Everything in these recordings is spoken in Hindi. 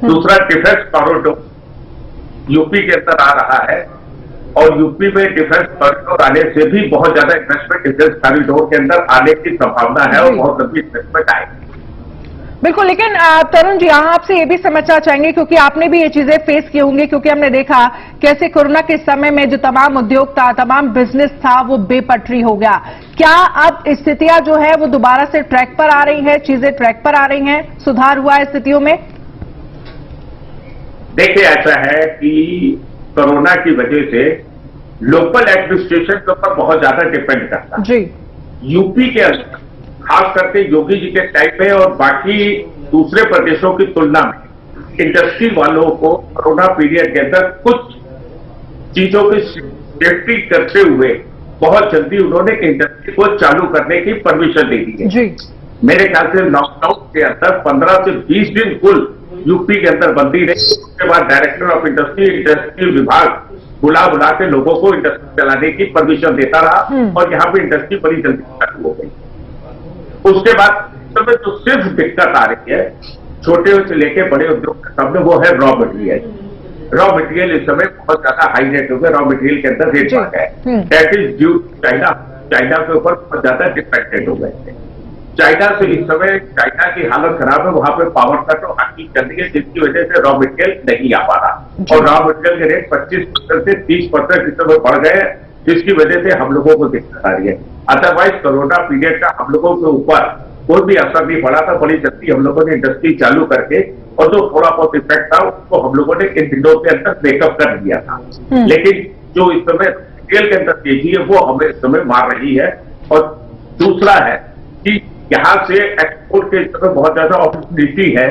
दूसरा डिफेंस कॉरिडोर यूपी के अंदर आ रहा है और यूपी में डिफेंस कॉरिडोर आने से भी बहुत ज्यादा इन्वेस्टमेंट डिफेंस कॉरिडोर के अंदर आने की संभावना है और बहुत लंबी इन्वेस्टमेंट आएगी। बिल्कुल, लेकिन तरुण जी यहाँ आपसे ये भी समझना चाहेंगे क्योंकि आपने भी ये चीजें फेस की होंगी, क्योंकि हमने देखा कैसे कोरोना के समय में जो तमाम उद्योग था, तमाम बिजनेस था, वो बेपटरी हो गया। क्या अब स्थितियां जो है वो दोबारा से ट्रैक पर आ रही है, चीजें ट्रैक पर आ रही हैं, सुधार हुआ है स्थितियों में? देखिए, ऐसा है कि कोरोना की वजह से लोकल एडमिनिस्ट्रेशन के ऊपर बहुत ज्यादा डिपेंड करता है। जी, यूपी के अंदर खास करके योगी जी के टाइम में और बाकी दूसरे प्रदेशों की तुलना में इंडस्ट्री वालों को कोरोना पीरियड के अंदर कुछ चीजों की सेफ्टी करते हुए बहुत जल्दी उन्होंने इंडस्ट्री को चालू करने की परमिशन दे दी है। जी, मेरे ख्याल से लॉकडाउन के अंदर 15 से 20 दिन कुल यूपी के अंदर बंदी रही। उसके बाद डायरेक्टर ऑफ इंडस्ट्री विभाग बुला के लोगों को इंडस्ट्री चलाने की परमिशन देता रहा और यहाँ पे इंडस्ट्री बड़ी जल्दी चालू हो गई। उसके बाद समय जो सिर्फ दिक्कत आ रही है छोटे से लेके बड़े उद्योग के सामने, वो है रॉ मटेरियल। रॉ मटेरियल इस समय बहुत ज्यादा हाई रेट हो गया, रॉ मटेरियल के अंदर रेट बढ़ गए। दैट इज ड्यू चाइना के ऊपर बहुत ज्यादा डिपेंडेंट हो गए थे। चाइना से इस समय चाइना की हालत खराब है, वहां पे पावर कट और हाकी चल रही है, जिसकी वजह से रॉ मटेरियल नहीं आ पा रहा और रॉ मटेरियल के रेट 25% से 30% इस समय बढ़ गए, जिसकी वजह से हम लोगों को दिक्कत आ रही है। अदरवाइज कोरोना पीरियड का हम लोगों के ऊपर कोई भी असर नहीं पड़ा था। बड़ी जल्दी हम लोगों ने इंडस्ट्री चालू करके और जो थोड़ा बहुत इफेक्ट था उसको हम लोगों ने इन दिनों के अंदर मेकअप कर दिया था। लेकिन जो इस समय मटेरियल के अंदर तेजी है वो हमें इस समय मार रही है। और दूसरा है कि यहाँ से एक्सपोर्ट के समय बहुत ज्यादा अपॉर्चुनिटी है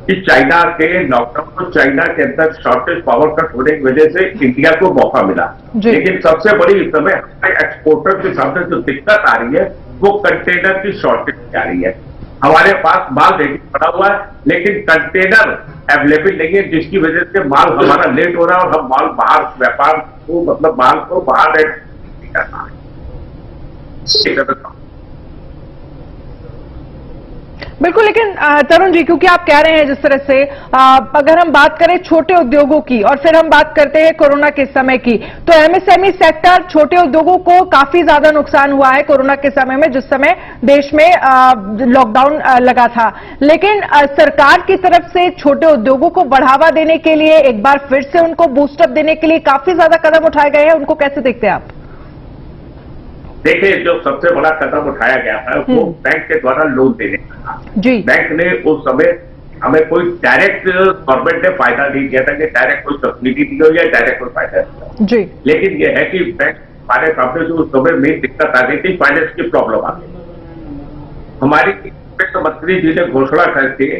कि चाइना के लॉकडाउन और चाइना के अंदर शॉर्टेज पावर कट होने की वजह से इंडिया को मौका मिला। लेकिन सबसे बड़ी इस समय हमारे एक्सपोर्टर के सामने जो दिक्कत आ रही है वो कंटेनर की शॉर्टेज आ रही है। हमारे पास माल रेडी पड़ा हुआ है लेकिन कंटेनर अवेलेबल नहीं है, जिसकी वजह से माल हमारा लेट हो रहा है और हम माल बाहर व्यापार को मतलब माल को बाहर नहीं करना है। बिल्कुल, लेकिन तरुण जी क्योंकि आप कह रहे हैं जिस तरह से अगर हम बात करें छोटे उद्योगों की और फिर हम बात करते हैं कोरोना के समय की, तो एमएसएमई सेक्टर छोटे उद्योगों को काफी ज्यादा नुकसान हुआ है कोरोना के समय में, जिस समय देश में लॉकडाउन लगा था। लेकिन सरकार की तरफ से छोटे उद्योगों को बढ़ावा देने के लिए एक बार फिर से उनको बूस्टअप देने के लिए काफी ज्यादा कदम उठाए गए हैं, उनको कैसे देखते हैं आप? देखिए, जो सबसे बड़ा कदम उठाया गया है वो बैंक के द्वारा लोन देने का था। जी, बैंक ने उस समय हमें कोई डायरेक्ट गवर्नमेंट ने फायदा नहीं दिया था कि डायरेक्ट कोई सब्सिडी दी हो या डायरेक्ट कोई फायदा दिया। जी, लेकिन ये है कि बैंक हमारे सामने जो उस समय मेन दिक्कत आ गई थी, फाइनेंस की प्रॉब्लम आ गई। हमारी वित्त मंत्री जी ने घोषणा करके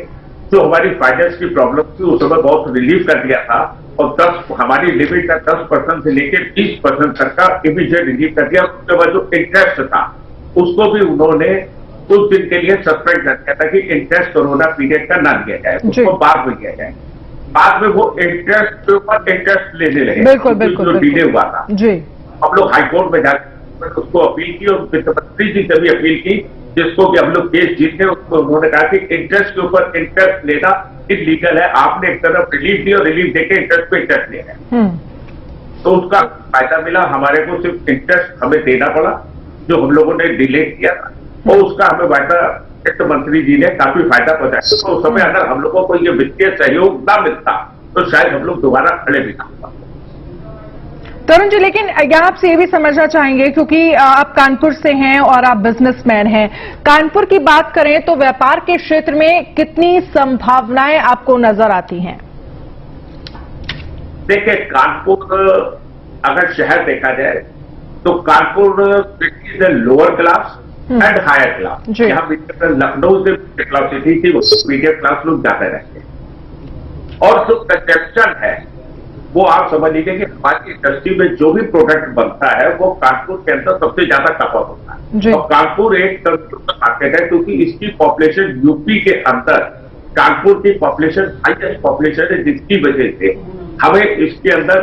जो हमारी फाइनेंस की प्रॉब्लम थी उस समय बहुत रिलीफ कर दिया था और 10 हमारी लिमिट का 10% से लेकर 20% तक का इमीडिएट रिलीफ कर दिया। उसके बाद जो इंटरेस्ट था उसको भी उन्होंने कुछ दिन के लिए सस्पेंड कर दिया था कि इंटरेस्ट कोरोना पीरियड का ना दिया जाए, उसको बाद में दिया जाए। बाद में वो इंटरेस्ट के ऊपर इंटरेस्ट लेने लगे, जो डिले हुआ था। हम लोग हाईकोर्ट में जाकर उसको अपील की और वित्त मंत्री जी से भी अपील की, जिसको भी हम लोग केस जीत गए। उसको उन्होंने कहा कि इंटरेस्ट के ऊपर इंटरेस्ट लेना इलीगल है, आपने एक तरफ रिलीफ दी और रिलीफ देके इंटरेस्ट पे इंटरेस्ट ले रहे हैं। तो उसका फायदा मिला, हमारे को सिर्फ इंटरेस्ट हमें देना पड़ा जो हम लोगों ने डिले किया था और उसका हमें वित्त मंत्री जी ने काफी फायदा पहुंचाया। तो उस समय अगर हम लोगों को ये वित्तीय सहयोग ना मिलता तो शायद हम लोग दोबारा खड़े भी ना होता। तरुण जी, लेकिन यहाँ आपसे ये भी समझना चाहेंगे क्योंकि आप कानपुर से हैं और आप बिजनेसमैन हैं, कानपुर की बात करें तो व्यापार के क्षेत्र में कितनी संभावनाएं आपको नजर आती हैं? देखिए, कानपुर अगर शहर देखा जाए तो Kanpur city is lower class and higher class. यहाँ लखनऊ से क्लास सिटी थी, मीडियम क्लास लोग जाते रहते हैं। और जो कंजप्शन है वो आप समझ लीजिए कि हमारी इंडस्ट्री में जो भी प्रोडक्ट बनता है वो कानपुर के अंदर सबसे ज्यादा खपत होता है। और कानपुर एक कंज्यूमर मार्केट है क्योंकि इसकी पॉपुलेशन यूपी के अंदर कानपुर की पॉपुलेशन हाईएस्ट पॉपुलेशन है, जिसकी वजह से हमें इसके अंदर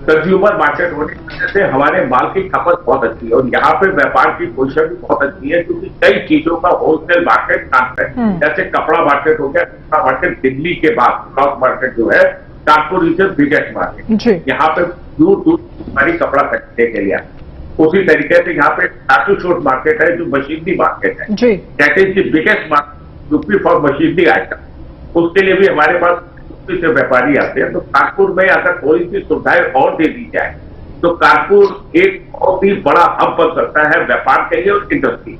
कंज्यूमर मार्केट होने की वजह से हमारे माल की खपत बहुत अच्छी है और यहाँ पे व्यापार की पोजीशन भी बहुत अच्छी है क्योंकि कई चीजों का होलसेल मार्केट काम है। जैसे कपड़ा मार्केट हो गया, कपड़ा मार्केट दिल्ली के बाद क्लॉथ मार्केट जो है कानपुर इज बिगेस्ट मार्केट। यहाँ पे दूर दूर हमारी कपड़ा खरीदने के लिए। उसी तरीके से यहाँ पे टाटू शूट मार्केट है जो मशीनरी मार्केट है, that is the biggest market UP for machinery item. उसके लिए भी हमारे पास यूपी से व्यापारी आते हैं। तो कानपुर में अगर थोड़ी सी सुविधाएं और दे दी जाए तो कानपुर एक बहुत ही बड़ा हब बन सकता है व्यापार के लिए और इंडस्ट्री।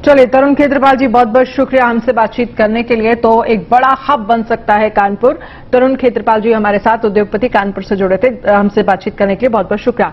चलिए तरुण खेत्रपाल जी, बहुत बहुत शुक्रिया हमसे बातचीत करने के लिए। तो एक बड़ा हब बन सकता है कानपुर। तरुण खेत्रपाल जी हमारे साथ उद्योगपति कानपुर से जुड़े थे, हमसे बातचीत करने के लिए बहुत बहुत शुक्रिया।